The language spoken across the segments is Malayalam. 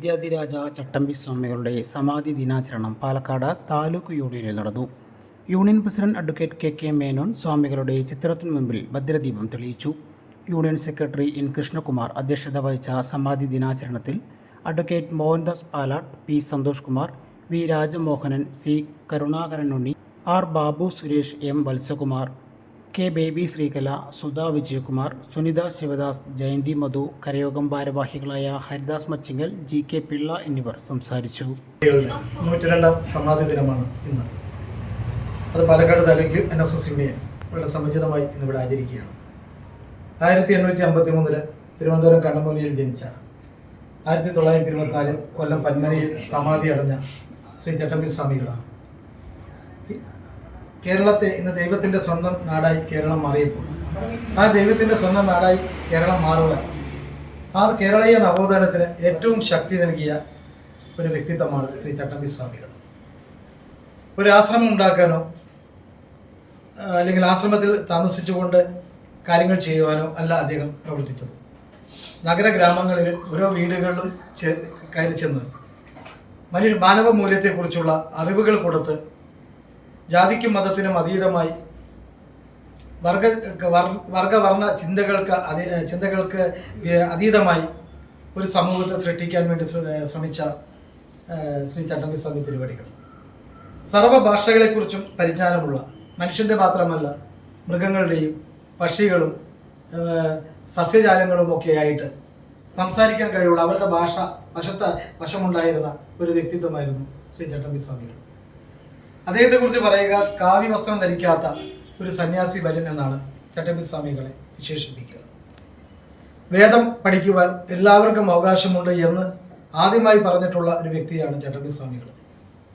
വിദ്യാധിരാജ ചട്ടമ്പി സ്വാമികളുടെ സമാധി ദിനാചരണം പാലക്കാട് താലൂക്ക് യൂണിയനിൽ നടന്നു. Union president advocate K Menon സ്വാമികളുടെ ചിത്രത്തിനു മുമ്പിൽ ഭദ്രദീപം തെളിയിച്ചു. യൂണിയൻ സെക്രട്ടറി എൻ കൃഷ്ണകുമാർ അധ്യക്ഷത വഹിച്ച സമാധി ദിനാചരണത്തിൽ advocate Mohandas Palat, P Santhosh Kumar, V Rajamohanan, C Karunakaran Unni, R Babu Suresh, M Valsakumar, K Baby Sreekala, Sudha Vijayakumar, Sunitha Sivadas, Jayanthi Madhu, കരയോഗം ഭാരവാഹികളായ ഹരിദാസ് മച്ചിങ്ങൽ, ജി കെ പിള്ള എന്നിവർ സംസാരിച്ചു. 102ാം സമാധി ദിനമാണ് ഇന്ന്. അത് പാലക്കാട് താലൂക്ക് NSS യൂണിയൻ വളരെ സമുചിതമായി ഇന്നിവിടെ ആചരിക്കുകയാണ്. 1853 തിരുവനന്തപുരം കണ്ണമൂലയിൽ ജനിച്ച 1924 കൊല്ലം പന്മനയിൽ സമാധി അടഞ്ഞ ശ്രീ ചട്ടമ്പി സ്വാമികളാണ്. കേരളത്തെ ഇന്ന് ദൈവത്തിൻ്റെ സ്വന്തം നാടായി കേരളം മാറിയപ്പോൾ ആ ദൈവത്തിൻ്റെ സ്വന്തം നാടായി കേരളം മാറുക, ആ കേരളീയ നവോത്ഥാനത്തിന് ഏറ്റവും ശക്തി നൽകിയ ഒരു വ്യക്തിത്വമാണ് ശ്രീ ചട്ടമ്പി സ്വാമികൾ. ഒരു ആശ്രമം ഉണ്ടാക്കാനോ അല്ലെങ്കിൽ ആശ്രമത്തിൽ താമസിച്ചുകൊണ്ട് കാര്യങ്ങൾ ചെയ്യുവാനോ അല്ല അദ്ദേഹം പ്രവർത്തിച്ചത്. നഗരഗ്രാമങ്ങളിൽ ഓരോ വീടുകളിലും കയറി ചെന്ന് മാനവ മൂല്യത്തെക്കുറിച്ചുള്ള അറിവുകൾ കൊടുത്ത് ജാതിക്കും മതത്തിനും അതീതമായി വർഗവർണ്ണ ചിന്തകൾക്ക് അതീതമായി ഒരു സമൂഹത്തെ സൃഷ്ടിക്കാൻ വേണ്ടി ശ്രമിച്ച ശ്രീ ചട്ടമ്പി സ്വാമി തിരുവടികൾ. സർവ്വ ഭാഷകളെക്കുറിച്ചും പരിജ്ഞാനമുള്ള, മനുഷ്യൻ്റെ മാത്രമല്ല മൃഗങ്ങളുടെയും പക്ഷികളും സസ്യജാലങ്ങളും ഒക്കെയായിട്ട് സംസാരിക്കാൻ കഴിവുള്ള അവരുടെ ഭാഷ വശമുണ്ടായിരുന്ന ഒരു വ്യക്തിത്വമായിരുന്നു ശ്രീ ചട്ടമ്പി സ്വാമികൾ. അദ്ദേഹത്തെക്കുറിച്ച് പറയുക, കാവ്യ വസ്ത്രം ധരിക്കാത്ത ഒരു സന്യാസി വര്യൻ എന്നാണ് ചട്ടമ്പി സ്വാമികളെ വിശേഷിപ്പിക്കുക. വേദം പഠിക്കുവാൻ എല്ലാവർക്കും അവകാശമുണ്ട് എന്ന് ആദ്യമായി പറഞ്ഞിട്ടുള്ള ഒരു വ്യക്തിയാണ് ചട്ടമ്പി സ്വാമികൾ.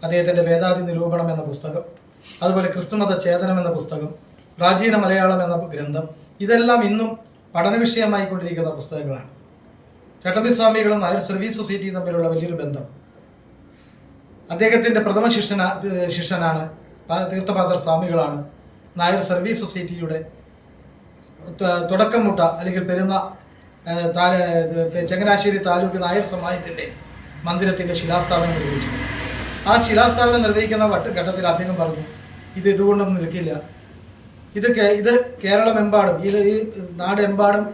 അദ്ദേഹത്തിൻ്റെ വേദാദി നിരൂപണം എന്ന പുസ്തകം, അതുപോലെ ക്രിസ്തുമത ചേതനം എന്ന പുസ്തകം, പ്രാചീന മലയാളം എന്ന ഗ്രന്ഥം, ഇതെല്ലാം ഇന്നും പഠന വിഷയമായിക്കൊണ്ടിരിക്കുന്ന പുസ്തകങ്ങളാണ്. ചട്ടമ്പി സ്വാമികളും നായർ സർവീസ് സൊസൈറ്റിയും തമ്മിലുള്ള വലിയൊരു ബന്ധം. അദ്ദേഹത്തിൻ്റെ പ്രഥമ ശിഷ്യനാണ് തീർത്ഥപാദർ സ്വാമികളാണ് നായർ സർവീസ് സൊസൈറ്റിയുടെ തുടക്കം മുട്ട അല്ലെങ്കിൽ ചങ്ങനാശ്ശേരി താലൂക്ക് നായർ സമാജത്തിൻ്റെ മന്ദിരത്തിൻ്റെ ശിലാസ്ഥാപനം നിർവഹിച്ചത്. ആ ശിലാസ്ഥാപനം നിർവഹിക്കുന്ന ഘട്ടത്തിൽ അദ്ദേഹം പറഞ്ഞു, ഇതുകൊണ്ടൊന്നും നിൽക്കില്ല, ഇത് കേരളമെമ്പാടും ഈ നാടെമ്പാടും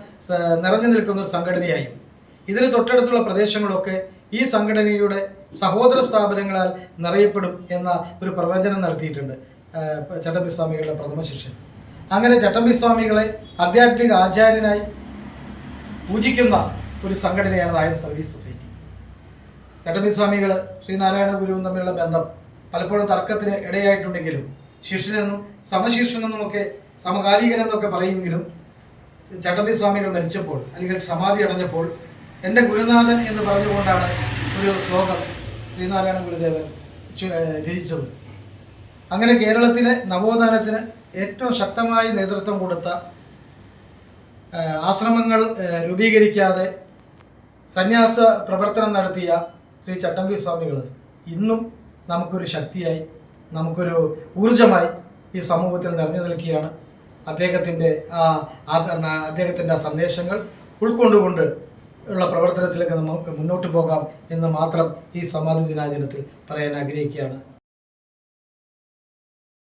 നിറഞ്ഞു നിൽക്കുന്ന ഒരു സംഘടനയായും ഇതിന് തൊട്ടടുത്തുള്ള പ്രദേശങ്ങളൊക്കെ ഈ സംഘടനയുടെ സഹോദര സ്ഥാപനങ്ങളാൽ നിറയപ്പെടും എന്ന ഒരു പ്രവചനം നടത്തിയിട്ടുണ്ട് ചട്ടമ്പി സ്വാമികളുടെ പ്രഥമ ശിഷ്യൻ. അങ്ങനെ ചട്ടമ്പി സ്വാമികളെ ആധ്യാത്മിക ആചാര്യനായി പൂജിക്കുന്ന ഒരു സംഘടനയാണ് നായർ സർവീസ് സൊസൈറ്റി. ചട്ടമ്പി സ്വാമികൾ ശ്രീനാരായണ ഗുരുവും തമ്മിലുള്ള ബന്ധം പലപ്പോഴും തർക്കത്തിന് ഇടയായിട്ടുണ്ടെങ്കിലും ശിഷ്യനെന്നും സമശീർഷനെന്നുമൊക്കെ സമകാലികനെന്നൊക്കെ പറയുമെങ്കിലും ചട്ടമ്പി സ്വാമികൾ മരിച്ചപ്പോൾ അല്ലെങ്കിൽ സമാധി അടഞ്ഞപ്പോൾ എൻ്റെ ഗുരുനാഥൻ എന്ന് പറഞ്ഞുകൊണ്ടാണ് ഒരു ശ്ലോകം ശ്രീനാരായണ ഗുരുദേവൻ രചിച്ചത്. അങ്ങനെ കേരളത്തിലെ നവോത്ഥാനത്തിന് ഏറ്റവും ശക്തമായി നേതൃത്വം കൊടുത്ത, ആശ്രമങ്ങൾ രൂപീകരിക്കാതെ സന്യാസ പ്രവർത്തനം നടത്തിയ ശ്രീ ചട്ടമ്പി സ്വാമികൾ ഇന്നും നമുക്കൊരു ശക്തിയായി, നമുക്കൊരു ഊർജമായി ഈ സമൂഹത്തിൽ നിറഞ്ഞു നിൽക്കുകയാണ്. അദ്ദേഹത്തിൻ്റെ ആ സന്ദേശങ്ങൾ ഉൾക്കൊണ്ടുകൊണ്ട് ഉള്ള പ്രവർത്തനത്തിലേക്ക് നമുക്ക് മുന്നോട്ട് പോകാം എന്ന് മാത്രം ഈ സമാധി ദിനാചരണത്തിൽ പറയാൻ ആഗ്രഹിക്കുകയാണ്.